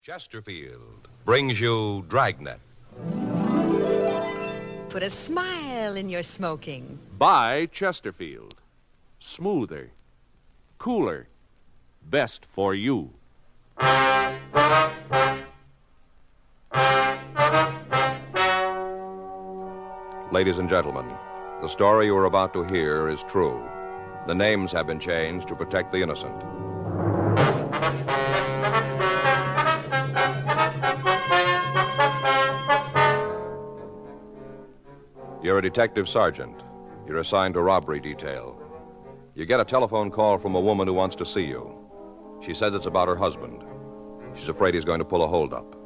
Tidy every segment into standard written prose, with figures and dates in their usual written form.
Chesterfield brings you Dragnet. Put a smile in your smoking. By Chesterfield. Smoother, cooler, best for you. Ladies and gentlemen, the story you are about to hear is true. The names have been changed to protect the innocent. You're a detective sergeant. You're assigned to robbery detail. You get a telephone call from a woman who wants to see you. She says it's about her husband. She's afraid he's going to pull a holdup.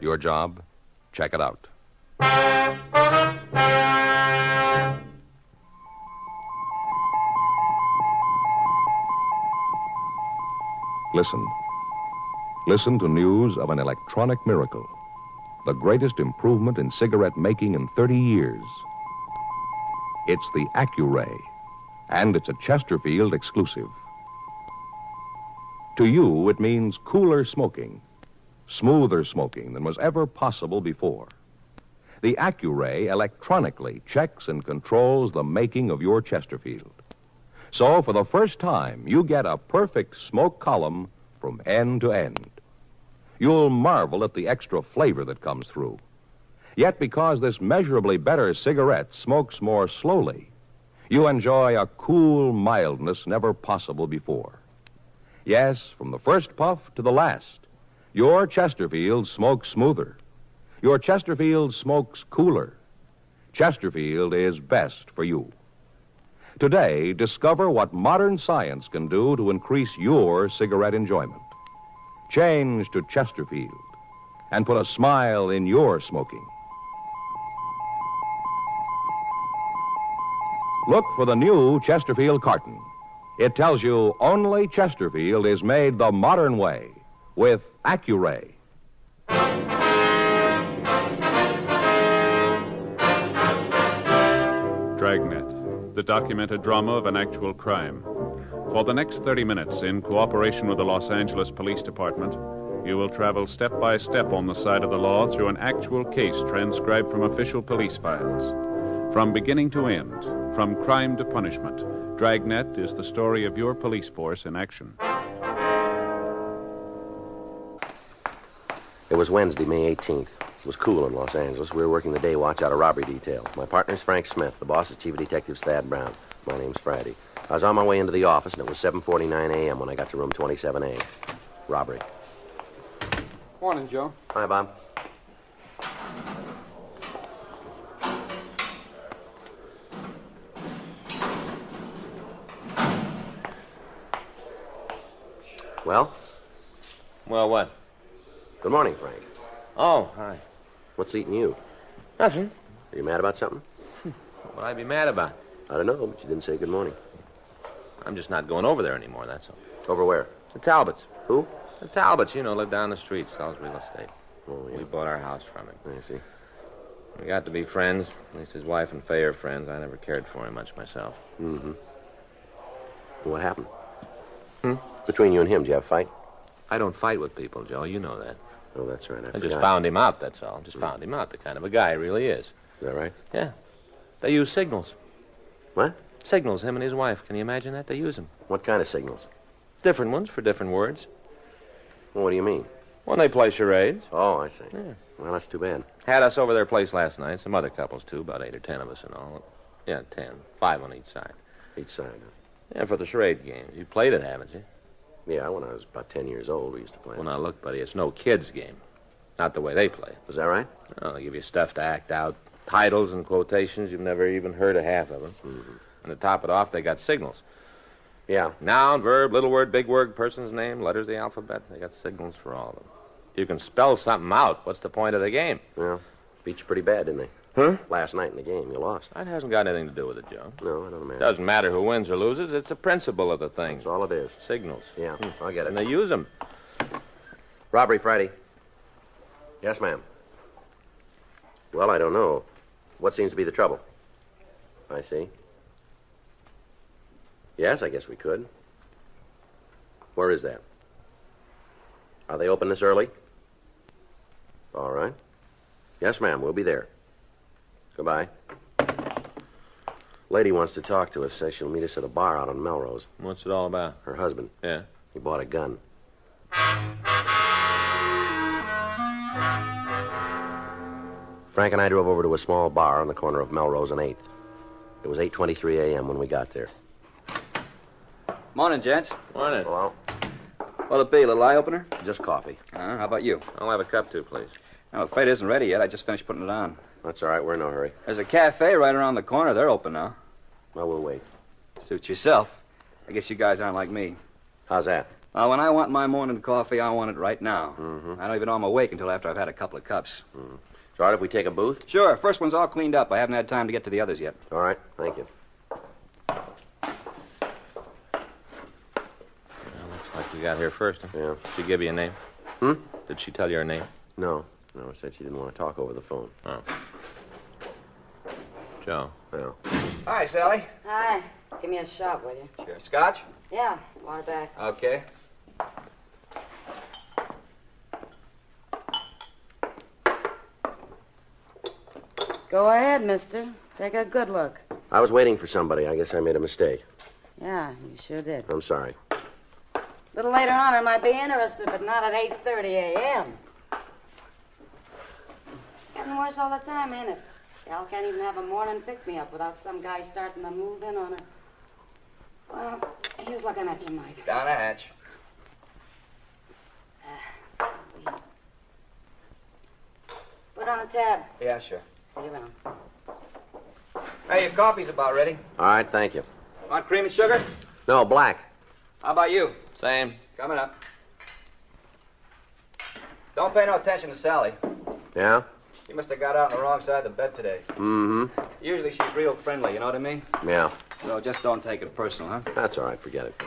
Your job? Check it out. Listen. Listen to news of an electronic miracle. The greatest improvement in cigarette making in 30 years. It's the Accuray, and it's a Chesterfield exclusive. To you, it means cooler smoking, smoother smoking than was ever possible before. The Accuray electronically checks and controls the making of your Chesterfield. So, for the first time, you get a perfect smoke column from end to end. You'll marvel at the extra flavor that comes through. Yet, because this measurably better cigarette smokes more slowly, you enjoy a cool mildness never possible before. Yes, from the first puff to the last, your Chesterfield smokes smoother. Your Chesterfield smokes cooler. Chesterfield is best for you. Today, discover what modern science can do to increase your cigarette enjoyment. Change to Chesterfield and put a smile in your smoking. Look for the new Chesterfield carton. It tells you only Chesterfield is made the modern way with Accuray. Dragnet, the documented drama of an actual crime. For the next 30 minutes, in cooperation with the Los Angeles Police Department, you will travel step by step on the side of the law through an actual case transcribed from official police files. From beginning to end, from crime to punishment, Dragnet is the story of your police force in action. It was Wednesday, May 18th. It was cool in Los Angeles. We were working the day watch out of robbery detail. My partner's Frank Smith. The boss is Chief of Detectives Thad Brown. My name's Friday. I was on my way into the office, and it was 7:49 a.m. when I got to room 27A. Robbery. Morning, Joe. Hi, Bob. Well? Well, what? Good morning, Frank. Oh, hi. What's eating you? Nothing. Are you mad about something? What would I be mad about? I don't know, but you didn't say good morning. I'm just not going over there anymore, that's all. Over where? The Talbots. Who? The Talbots, you know, live down the street, sells real estate. Oh, yeah. We bought our house from him. I see. We got to be friends. At least his wife and Faye are friends. I never cared for him much myself. Mm-hmm. What happened? Between you and him, did you have a fight? I don't fight with people, Joe. You know that. Oh, that's right. I I forgot. just found him out, that's all. Just found him out, the kind of a guy he really is. Is that right? Yeah. They use signals. What? Signals, him and his wife. Can you imagine that? They use them. What kind of signals? Different ones for different words. Well, what do you mean? When they play charades. Oh, I see. Yeah. Well, that's too bad. Had us over their place last night. Some other couples, too. About 8 or 10 of us in all. Yeah, 10. 5 on each side. Each side. Yeah, for the charade games. You played it, haven't you? Yeah, when I was about 10 years old, we used to play. Well, now, look, buddy, it's no kid's game. Not the way they play. Is that right? Oh, they give you stuff to act out. Titles and quotations. You've never even heard of half of them. Mm-hmm. And to top it off, they got signals. Yeah. Noun, verb, little word, big word, person's name, letters of the alphabet. They got signals for all of them. You can spell something out. What's the point of the game? Well, beat you pretty bad, didn't they? Huh? Last night in the game, you lost. That hasn't got anything to do with it, Joe. No, I don't imagine. Doesn't matter who wins or loses. It's the principle of the thing. That's all it is. Signals. Yeah, I'll get it. And they use them. Robbery Friday. Yes, ma'am. Well, I don't know. What seems to be the trouble? I see. Yes, I guess we could. Where is that? Are they open this early? All right. Yes, ma'am. We'll be there. Goodbye. Lady wants to talk to us. Says she'll meet us at a bar out on Melrose. What's it all about? Her husband. Yeah. He bought a gun. Frank and I drove over to a small bar on the corner of Melrose and 8th. It was 8:23 a.m. when we got there. Morning, gents. Morning. Hello? What'll it be, a little eye-opener? Just coffee. How about you? I'll have a cup, too, please. No, the freight isn't ready yet. I just finished putting it on. That's all right. We're in no hurry. There's a cafe right around the corner. They're open now. Well, we'll wait. Suit yourself. I guess you guys aren't like me. How's that? When I want my morning coffee, I want it right now. Mm-hmm. I don't even know I'm awake until after I've had a couple of cups. It's all right if we take a booth? Sure. First one's all cleaned up. I haven't had time to get to the others yet. All right. Thank you. Looks like we got here first, huh? Yeah. Did she give you a name? Did she tell you her name? No. No, said she didn't want to talk over the phone. Oh. Joe. Well, Hi, Sally. Hi. Give me a shot, will you? Sure. Scotch? Yeah, water back. Okay. Go ahead, mister. Take a good look. I was waiting for somebody. I guess I made a mistake. Yeah, you sure did. I'm sorry. A little later on, I might be interested, but not at 8:30 a.m. Getting worse all the time, ain't it? Gal can't even have a morning pick-me-up without some guy starting to move in on her. Well, here's looking at you, Mike. Down a hatch. Put on the tab. Yeah, sure. See you around. Hey, your coffee's about ready. All right, thank you. Want cream and sugar? No, black. How about you? Same. Coming up. Don't pay no attention to Sally. Yeah? She must have got out on the wrong side of the bed today. Mm-hmm. Usually she's real friendly, you know what I mean? Yeah. So just don't take it personal, huh? That's all right. Forget it.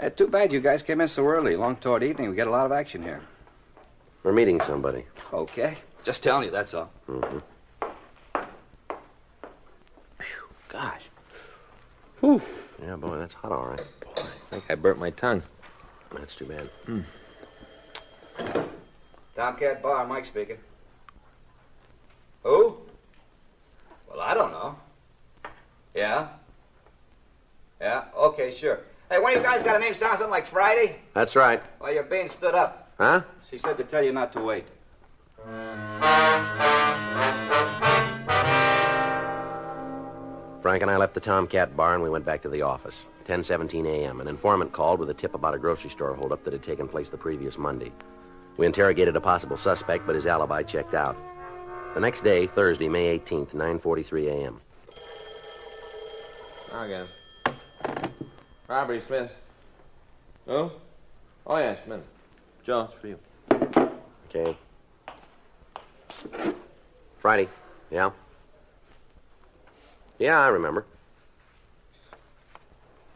Hey, too bad you guys came in so early. Long toward evening, we get a lot of action here. We're meeting somebody. Okay. Just telling you, that's all. Mm-hmm. Gosh. Whew. Yeah, boy, that's hot, all right. I think I burnt my tongue. That's too bad. Tomcat Bar, Mike speaking. Who? Well, I don't know. Yeah? Yeah? Okay, sure. Hey, one of you guys got a name sound something like Friday? That's right. Well, you're being stood up. Huh? She said to tell you not to wait. Frank and I left the Tomcat Bar and we went back to the office. 10:17 a.m. An informant called with a tip about a grocery store holdup that had taken place the previous Monday. We interrogated a possible suspect, but his alibi checked out. The next day, Thursday, May 18th, 9:43 a.m. Again. Robert Smith. Who? Oh, yes, Smith. Joe, it's for you. Okay. Friday. Yeah? Yeah, I remember.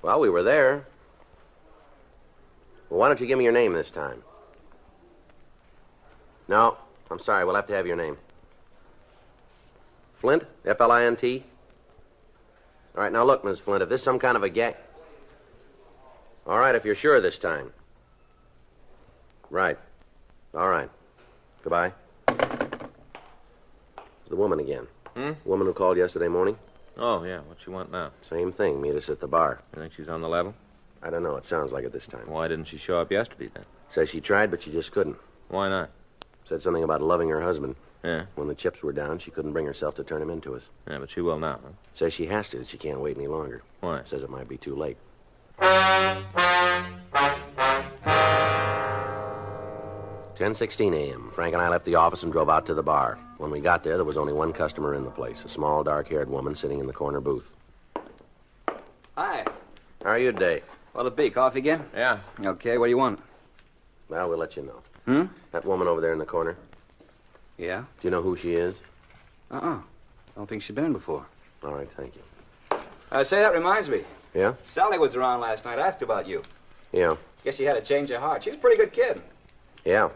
Well, we were there. Well, why don't you give me your name this time? No, I'm sorry. We'll have to have your name. Flint? F-L-I-N-T? All right, now look, Miss Flint, if this is some kind of a gag... All right, if you're sure this time. Right. All right. Goodbye. The woman again. Hmm? Woman who called yesterday morning? Oh, yeah. What you want now? Same thing. Meet us at the bar. You think she's on the level? I don't know. It sounds like it this time. Why didn't she show up yesterday, then? Says she tried, but she just couldn't. Why not? Said something about loving her husband. Yeah. When the chips were down, she couldn't bring herself to turn him into us. Yeah, but she will now, huh? Says she has to. She can't wait any longer. Why? Says it might be too late. 10:16 a.m. Frank and I left the office and drove out to the bar. When we got there, there was only one customer in the place, a small, dark-haired woman sitting in the corner booth. Hi. How are you today? What'll it be, coffee again? Yeah. Okay, what do you want? Well, we'll let you know. Hmm? That woman over there in the corner, Yeah? do you know who she is? Don't think she's been in before. All right, thank you. Say, that reminds me. Yeah? Sally was around last night. I asked her about you. Yeah. Guess she had a change of heart. She's a pretty good kid. Yeah.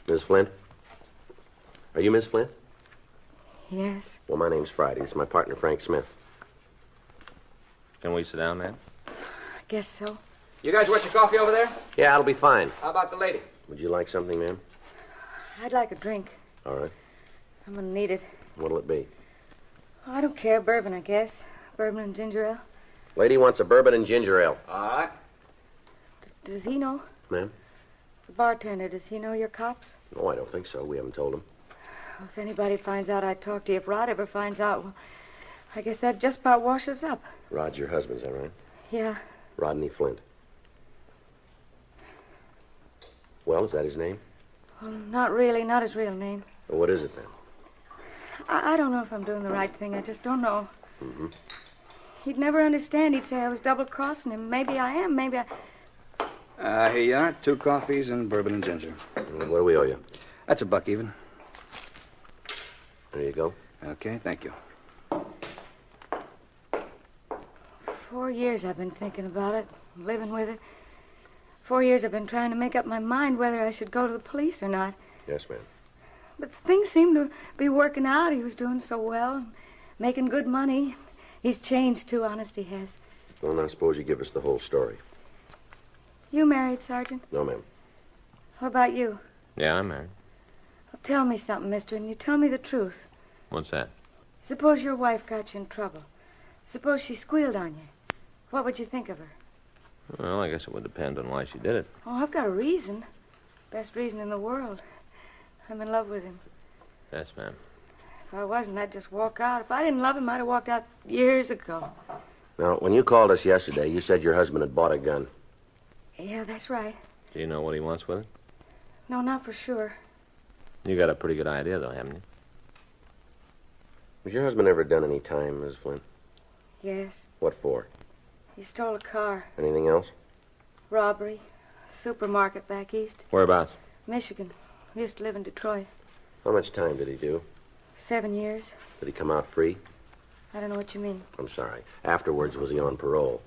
Miss Flint? Are you Miss Flint? Yes? Well, my name's Friday. It's my partner, Frank Smith. Can we sit down, man? I guess so. You guys want your coffee over there? Yeah, it'll be fine. How about the lady? Would you like something, ma'am? I'd like a drink. All right. I'm gonna need it. What'll it be? Oh, I don't care. Bourbon, I guess. Bourbon and ginger ale. Lady wants a bourbon and ginger ale. All right. Does he know? Ma'am? The bartender, does he know you're cops? No, I don't think so. We haven't told him. Well, if anybody finds out, I'd talk to you. If Rod ever finds out, well, I guess that just about washes up. Rod's your husband, is that right? Yeah. Rodney Flint. Well, is that his name? Well, not really. Not his real name. Well, what is it then? I don't know if I'm doing the right thing. I just don't know. Mm-hmm. He'd never understand. He'd say I was double-crossing him. Maybe I am. Maybe I... Here you are. 2 coffees and bourbon and ginger. What do we owe you? That's $1 even. There you go. Okay, thank you. 4 years I've been thinking about it, living with it. 4 years I've been trying to make up my mind whether I should go to the police or not. Yes, ma'am. But things seem to be working out. He was doing so well, making good money. He's changed, too, honest he has. Well, now, suppose you give us the whole story. You married, Sergeant? No, ma'am. What about you? Yeah, I'm married. Well, tell me something, mister, and you tell me the truth. What's that? Suppose your wife got you in trouble. Suppose she squealed on you. What would you think of her? Well, I guess it would depend on why she did it. Oh, I've got a reason. Best reason in the world. I'm in love with him. Yes, ma'am. If I wasn't, I'd just walk out. If I didn't love him, I'd have walked out years ago. Now, when you called us yesterday, you said your husband had bought a gun. Yeah, that's right. Do you know what he wants with it? No, not for sure. You got a pretty good idea, though, haven't you? Has your husband ever done any time, Miss Flynn? Yes. What for? He stole a car. Anything else? Robbery. Supermarket back east. Whereabouts? Michigan. We used to live in Detroit. How much time did he do? 7 years. Did he come out free? I don't know what you mean. I'm sorry. Afterwards, was he on parole?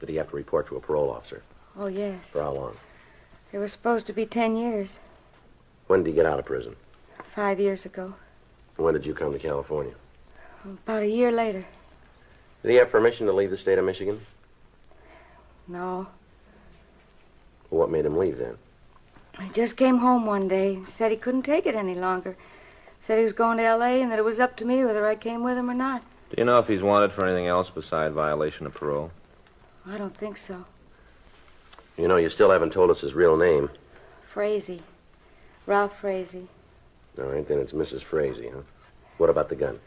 Did he have to report to a parole officer? Oh, yes. For how long? It was supposed to be 10 years. When did he get out of prison? 5 years ago. When did you come to California? About a year later. Did he have permission to leave the state of Michigan? No. Well, what made him leave then? He just came home one day and said he couldn't take it any longer. Said he was going to L.A. and that it was up to me whether I came with him or not. Do you know if he's wanted for anything else beside violation of parole? I don't think so. You know, you still haven't told us his real name. Frazee. Ralph Frazee. All right, then it's Mrs. Frazee, huh? What about the gun?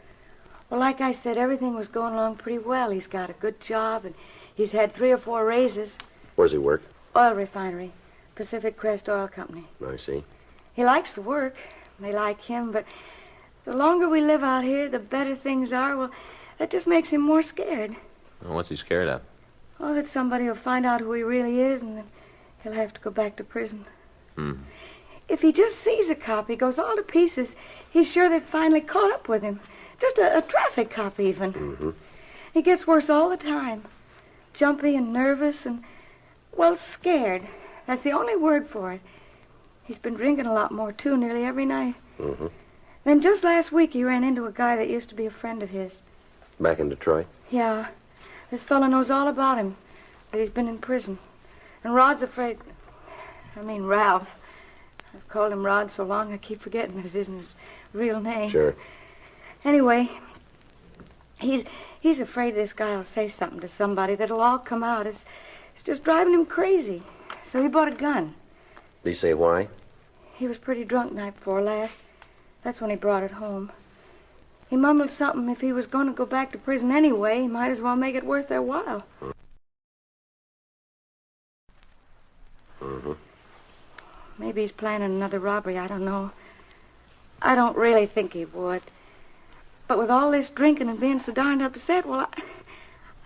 Well, like I said, everything was going along pretty well. He's got a good job, and he's had 3 or 4 raises. Where's he work? Oil refinery. Pacific Crest Oil Company. I see. He likes the work. They like him, but the longer we live out here, the better things are. Well, that just makes him more scared. Well, what's he scared of? Oh, that somebody will find out who he really is, and then he'll have to go back to prison. If he just sees a cop, he goes all to pieces. He's sure they've finally caught up with him. Just a traffic cop, even. He gets worse all the time. Jumpy and nervous and, well, scared. That's the only word for it. He's been drinking a lot more, too, nearly every night. Then just last week, he ran into a guy that used to be a friend of his. Back in Detroit? Yeah. This fellow knows all about him, that he's been in prison. And Rod's afraid... Ralph. I've called him Rod so long I keep forgetting that it isn't his real name. Sure. Anyway, he's afraid this guy will say something to somebody that'll all come out. It's just driving him crazy. So he bought a gun. Did he say why? He was pretty drunk night before last. That's when he brought it home. He mumbled something if he was going to go back to prison anyway, he might as well make it worth their while. Maybe he's planning another robbery, I don't know. I don't really think he would. But with all this drinking and being so darned upset, well,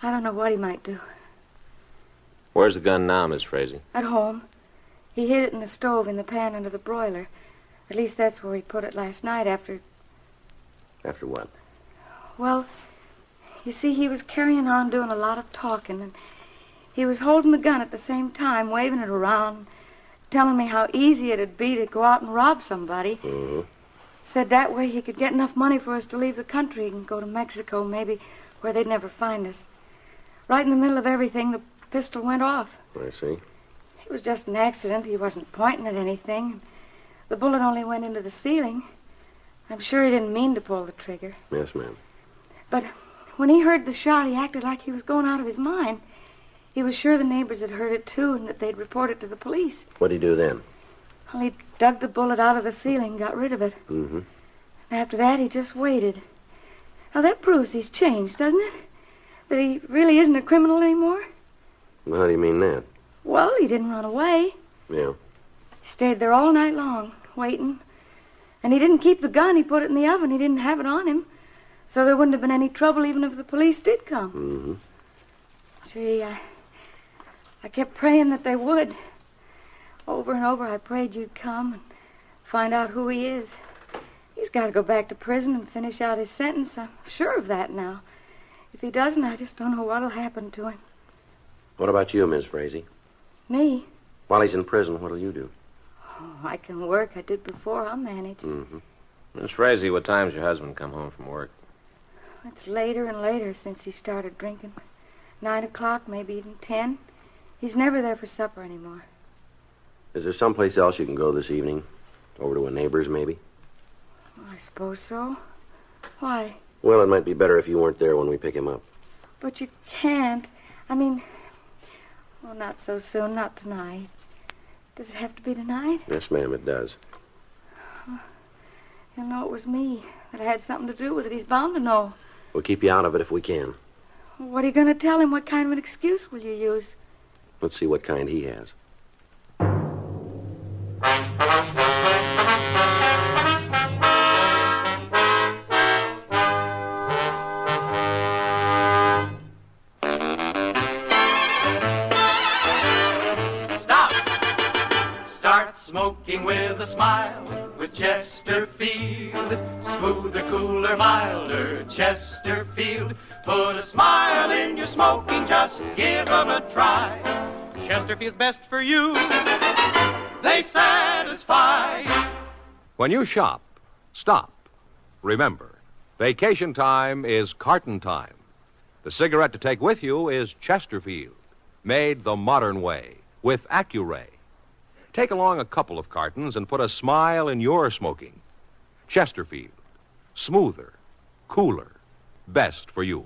I don't know what he might do. Where's the gun now, Miss Frazee? At home. He hid it in the stove in the pan under the broiler. At least that's where he put it last night after... After what? Well, you see, he was carrying on doing a lot of talking, and he was holding the gun at the same time, waving it around, telling me how easy it'd be to go out and rob somebody. Said that way he could get enough money for us to leave the country and go to Mexico, maybe, where they'd never find us. Right in the middle of everything, the pistol went off. I see. It was just an accident. He wasn't pointing at anything. The bullet only went into the ceiling. I'm sure he didn't mean to pull the trigger. Yes, ma'am. But when he heard the shot, he acted like he was going out of his mind. He was sure the neighbors had heard it, too, and that they'd report it to the police. What'd he do then? Well, he dug the bullet out of the ceiling and got rid of it. Mm-hmm. And after that, he just waited. Now, that proves he's changed, doesn't it? That he really isn't a criminal anymore? Well, how do you mean that? Well, he didn't run away. Yeah. He stayed there all night long, waiting. And he didn't keep the gun. He put it in the oven. He didn't have it on him. So there wouldn't have been any trouble even if the police did come. Mm-hmm. Gee, I kept praying that they would. Over and over, I prayed you'd come and find out who he is. He's got to go back to prison and finish out his sentence. I'm sure of that now. If he doesn't, I just don't know what'll happen to him. What about you, Miss Frazee? Me? While he's in prison, what'll you do? Oh, I can work. I did before. I'll manage. Mm-hmm. Miss Frazee, what time's your husband come home from work? It's later and later since he started drinking. 9 o'clock, maybe even 10. He's never there for supper anymore. Is there someplace else you can go this evening? Over to a neighbor's, maybe? I suppose so. Why? Well, it might be better if you weren't there when we pick him up. But you can't. I mean, well, not so soon, not tonight. Does it have to be tonight? Yes, ma'am, it does. He'll know it was me, that I had something to do with it. He's bound to know. We'll keep you out of it if we can. What are you going to tell him? What kind of an excuse will you use? Let's see what kind he has. Smoking with a smile, with Chesterfield. Smoother, cooler, milder, Chesterfield. Put a smile in your smoking, just give 'em a try. Chesterfield's best for you, they satisfy. When you shop, stop. Remember, vacation time is carton time. The cigarette to take with you is Chesterfield, made the modern way, with Accuray. Take along a couple of cartons and put a smile in your smoking. Chesterfield. Smoother, cooler, best for you.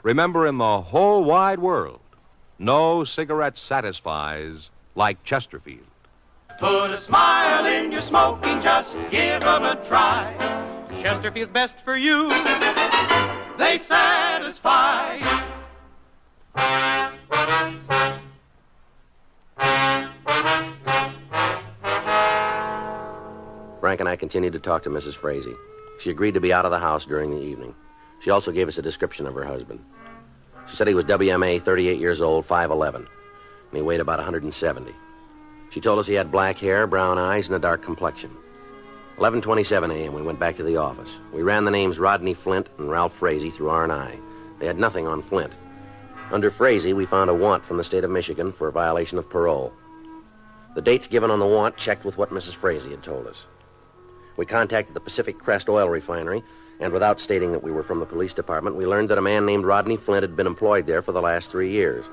Remember, in the whole wide world, no cigarette satisfies like Chesterfield. Put a smile in your smoking, just give 'em a try. Chesterfield's best for you, they satisfy. Frank and I continued to talk to Mrs. Frazee. She agreed to be out of the house during the evening. She also gave us a description of her husband. She said he was WMA, 38 years old, 5'11", and he weighed about 170. She told us he had black hair, brown eyes, and a dark complexion. 11:27 a.m., we went back to the office. We ran the names Rodney Flint and Ralph Frazee through R&I. They had nothing on Flint. Under Frazee, we found a warrant from the state of Michigan for a violation of parole. The dates given on the warrant checked with what Mrs. Frazee had told us. We contacted the Pacific Crest Oil Refinery, and without stating that we were from the police department, we learned that a man named Rodney Flint had been employed there for the last 3 years.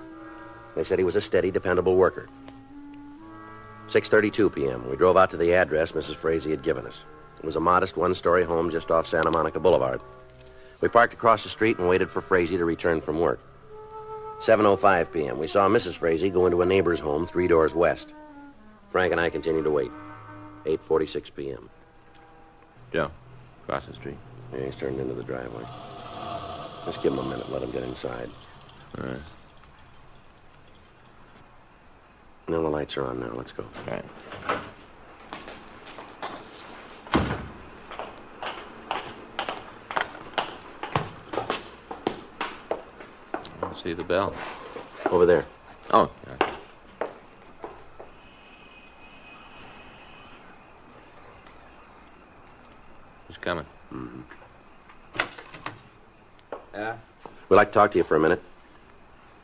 They said he was a steady, dependable worker. 6:32 p.m., we drove out to the address Mrs. Frazee had given us. It was a modest one-story home just off Santa Monica Boulevard. We parked across the street and waited for Frazee to return from work. 7:05 p.m., we saw Mrs. Frazee go into a neighbor's home 3 doors west. Frank and I continued to wait. 8:46 p.m. Joe, across the street. Yeah, he's turned into the driveway. Let's give him a minute, let him get inside. All right. Now the lights are on now, let's go. All right. I don't see the bell. Over there. Oh, yeah. Who's coming? Mm-hmm. Yeah? We'd like to talk to you for a minute.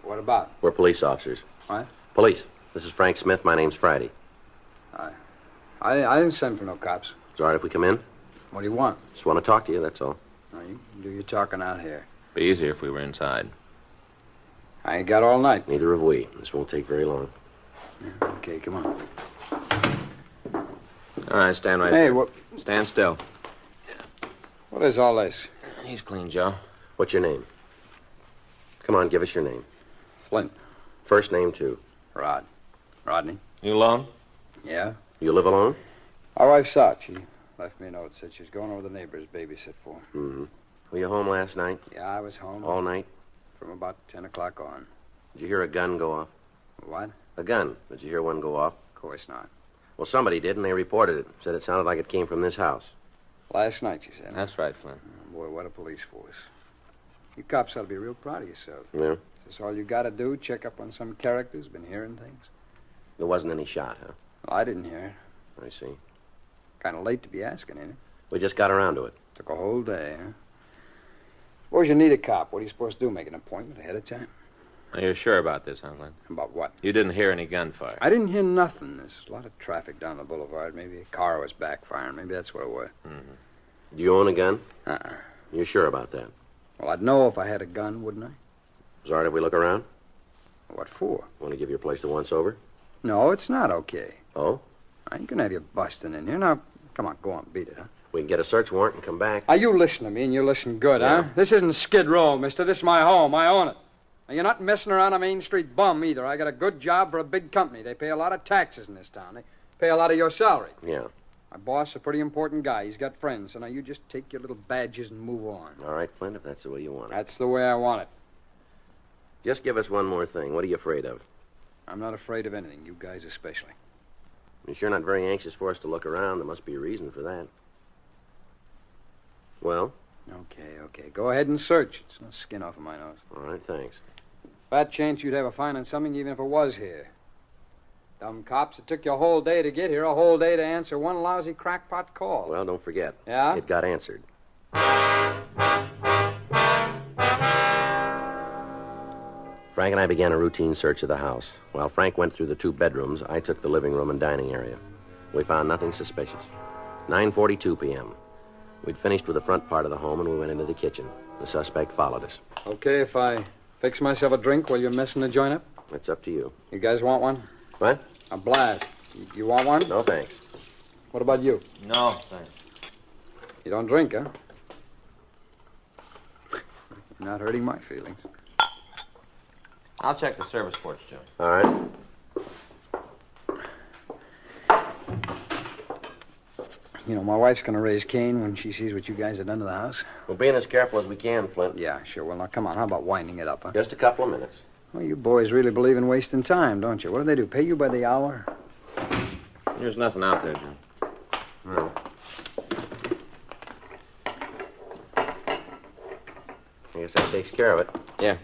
What about? We're police officers. What? Police. This is Frank Smith. My name's Friday. I didn't send for no cops. It's all right if we come in? What do you want? Just want to talk to you, that's all. No, you can do your talking out here. Be easier if we were inside. I ain't got all night. Neither have we. This won't take very long. Okay, come on. All right, stand right Hey, there. what? Stand still. What is all this? He's clean, Joe. What's your name? Come on, give us your name. Flint. First name, too. Rodney. You alone? Yeah? You live alone? My wife's out. She left me a note. Said she's going over to the neighbors babysit for. Mm-hmm. Were you home last night? Yeah, I was home. All night? From about 10 o'clock on. Did you hear a gun go off? What? A gun. Did you hear one go off? Of course not. Well, somebody did, and they reported it. Said it sounded like it came from this house. Last night, she said. That's right, Flint. Oh, boy, what a police force. You cops ought to be real proud of yourself. Yeah? Is this all you got to do? Check up on some characters? Been hearing things? There wasn't any shot, huh? Well, I didn't hear it. I see. Kind of late to be asking, ain't it? We just got around to it. Took a whole day, huh? Suppose you need a cop. What are you supposed to do? Make an appointment ahead of time? Are you sure about this, huh, Flint? About what? You didn't hear any gunfire. I didn't hear nothing. There's a lot of traffic down the boulevard. Maybe a car was backfiring. Maybe that's what it was. Do you own a gun? Uh-uh. You sure about that? Well, I'd know if I had a gun, wouldn't I? Is it all right if we look around? What for? Want to give your place a once-over? No, it's not okay. Oh? I ain't gonna have you busting in here. Now, come on, go on, beat it, huh? We can get a search warrant and come back. You listen to me, and you listen good, Yeah. huh? This isn't Skid Row, mister. This is my home. I own it. Now, you're not messing around a Main Street bum, either. I got a good job for a big company. They pay a lot of taxes in this town. They pay a lot of your salary. Yeah. My boss is a pretty important guy. He's got friends, so now you just take your little badges and move on. All right, Flint, if that's the way you want it. That's the way I want it. Just give us one more thing. What are you afraid of? I'm not afraid of anything, you guys especially. You're sure not very anxious for us to look around. There must be a reason for that. Well? Okay. Go ahead and search. It's no skin off of my nose. All right, thanks. Fat chance you'd have a fine on something even if it was here. Dumb cops, it took you a whole day to get here, a whole day to answer one lousy crackpot call. Well, don't forget. Yeah? It got answered. Frank and I began a routine search of the house. While Frank went through the 2 bedrooms, I took the living room and dining area. We found nothing suspicious. 9:42 p.m. We'd finished with the front part of the home, and we went into the kitchen. The suspect followed us. Okay, if I fix myself a drink while you're messing the joint up? It's up to you. You guys want one? What? A blast. You want one? No, thanks. What about you? No, thanks. You don't drink, huh? You're not hurting my feelings. I'll check the service ports, Joe. All right. You know, my wife's gonna raise Cain when she sees what you guys have done to the house. We're being as careful as we can, Flint. Yeah, sure. Well, now, come on. How about winding it up, huh? Just a couple of minutes. Well, you boys really believe in wasting time, don't you? What do they do? Pay you by the hour? There's nothing out there, Joe. No. I guess that takes care of it. Yeah.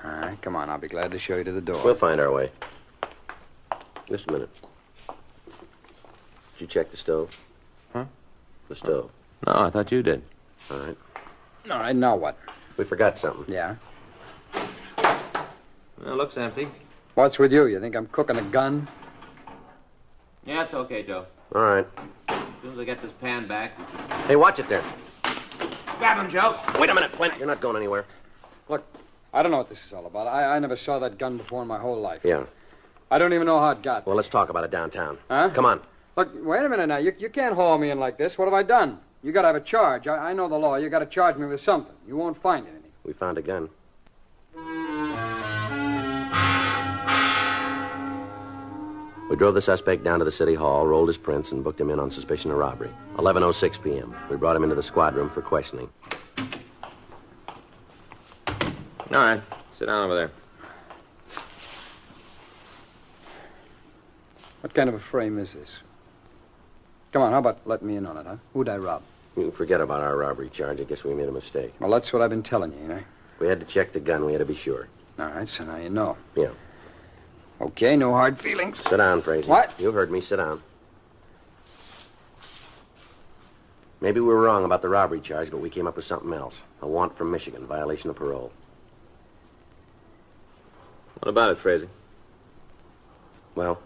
All right, come on. I'll be glad to show you to the door. We'll find our way. Just a minute. Did you check the stove? Huh? The stove. No, I thought you did. All right. All right, now what? We forgot something. Yeah? Well, it looks empty. What's with you? You think I'm cooking a gun? Yeah, it's okay, Joe. All right. As soon as I get this pan back. Hey, watch it there. Grab him, Joe. Wait a minute, Flint. You're not going anywhere. Look, I don't know what this is all about. I never saw that gun before in my whole life. Yeah. I don't even know how it got. Well, let's talk about it downtown. Huh? Come on. Look, wait a minute now. You can't haul me in like this. What have I done? You got to have a charge. I know the law. You got to charge me with something. You won't find anything. We found a gun. We drove the suspect down to the city hall, rolled his prints, and booked him in on suspicion of robbery. 11:06 p.m. We brought him into the squad room for questioning. All right. Sit down over there. What kind of a frame is this? Come on, how about letting me in on it, huh? Who'd I rob? You can forget about our robbery charge. I guess we made a mistake. Well, that's what I've been telling you, We had to check the gun. We had to be sure. All right, so now you know. Yeah. Okay, no hard feelings. Sit down, Frazee. What? You heard me. Sit down. Maybe we were wrong about the robbery charge, but we came up with something else. A warrant from Michigan, violation of parole. What about it, Frazee? Well,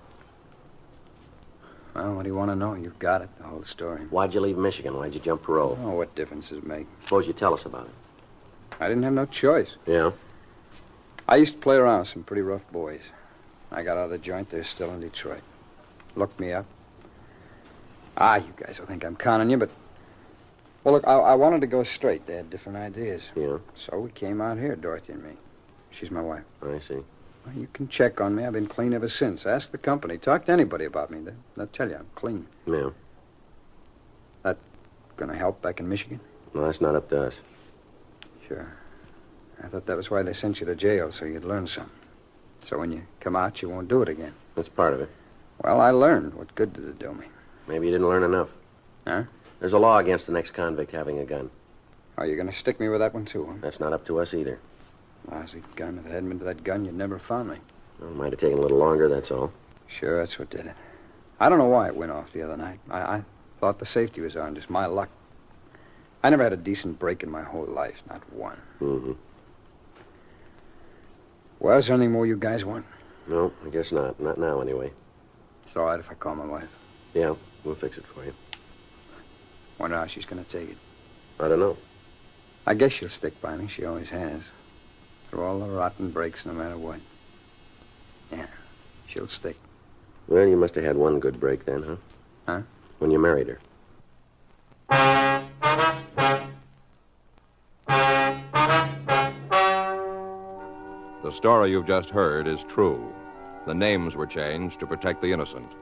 Well, what do you want to know? You've got it, the whole story. why'd you leave Michigan? Why'd you jump parole? Oh, what difference does it make? Suppose you tell us about it. I didn't have no choice. Yeah? I used to play around with some pretty rough boys. I got out of the joint, they're still in Detroit. Looked me up. You guys will think I'm conning you, but... Well, look, I wanted to go straight. They had different ideas. Yeah? So we came out here, Dorothy and me. She's my wife. I see. Well, you can check on me. I've been clean ever since. Ask the company. Talk to anybody about me. They'll tell you I'm clean. Yeah. That gonna help back in Michigan? No, that's not up to us. Sure. I thought that was why they sent you to jail, so you'd learn something. So when you come out, you won't do it again. That's part of it. Well, I learned. What good did it do me? Maybe you didn't learn enough. Huh? There's a law against an ex-convict having a gun. Oh, you're gonna stick me with that one, too, huh? That's not up to us either. Lousy gun. If it hadn't been to that gun, you'd never found me. Well, it might have taken a little longer, that's all. Sure, that's what did it. I don't know why it went off the other night. I thought the safety was on, just my luck. I never had a decent break in my whole life, not one. Mm-hmm. Well, is there anything more you guys want? No, I guess not. Not now, anyway. It's all right if I call my wife. Yeah, we'll fix it for you. Wonder how she's gonna take it. I don't know. I guess she'll stick by me. She always has. Through all the rotten breaks, no matter what. Yeah, she'll stick. Well, you must have had one good break then, huh? Huh? When you married her. The story you've just heard is true. The names were changed to protect the innocent.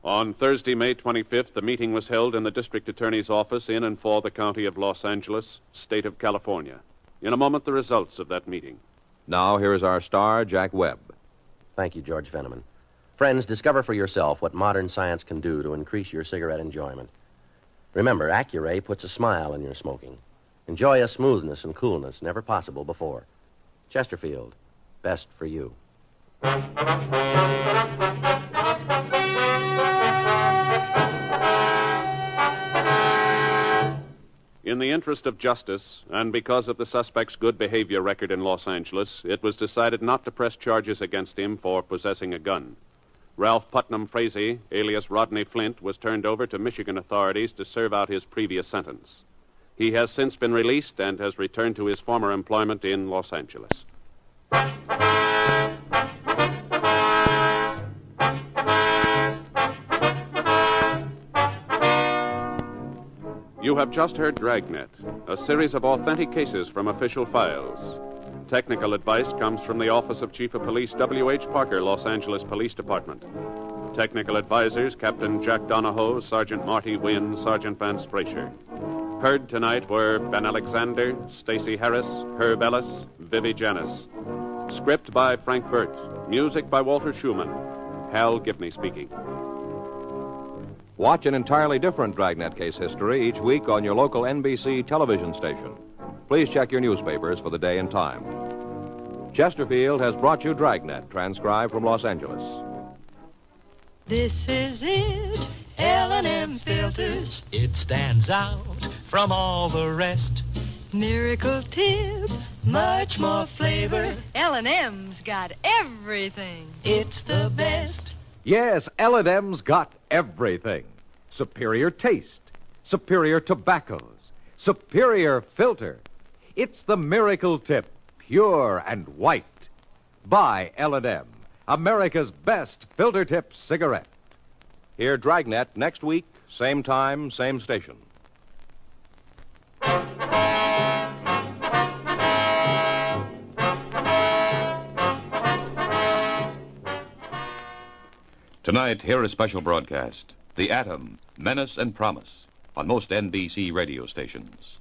On Thursday, May 25th, the meeting was held in the district attorney's office in and for the county of Los Angeles, state of California. In a moment, the results of that meeting. Now, here is our star, Jack Webb. Thank you, George Fenneman. Friends, discover for yourself what modern science can do to increase your cigarette enjoyment. Remember, Accuray puts a smile in your smoking. Enjoy a smoothness and coolness never possible before. Chesterfield, best for you. In the interest of justice, and because of the suspect's good behavior record in Los Angeles, it was decided not to press charges against him for possessing a gun. Ralph Putnam Frazee, alias Rodney Flint, was turned over to Michigan authorities to serve out his previous sentence. He has since been released and has returned to his former employment in Los Angeles. You have just heard Dragnet, a series of authentic cases from official files. Technical advice comes from the Office of Chief of Police W.H. Parker, Los Angeles Police Department. Technical advisors, Captain Jack Donahoe, Sergeant Marty Wynn, Sergeant Vance Brasher. Heard tonight were Ben Alexander, Stacey Harris, Herb Ellis, Vivi Janis. Script by Frank Burt. Music by Walter Schumann. Hal Gibney speaking. Watch an entirely different Dragnet case history each week on your local NBC television station. Please check your newspapers for the day and time. Chesterfield has brought you Dragnet, transcribed from Los Angeles. This is it, L&M filters. It stands out from all the rest. Miracle tip, much more flavor. L&M's got everything. It's the best. Yes, L&M's got everything. Superior taste, superior tobaccos, superior filter. It's the Miracle Tip, pure and white. Buy L&M, America's best filter tip cigarette. Hear Dragnet next week, same time, same station. Tonight, hear a special broadcast, The Atom, Menace and Promise, on most NBC radio stations.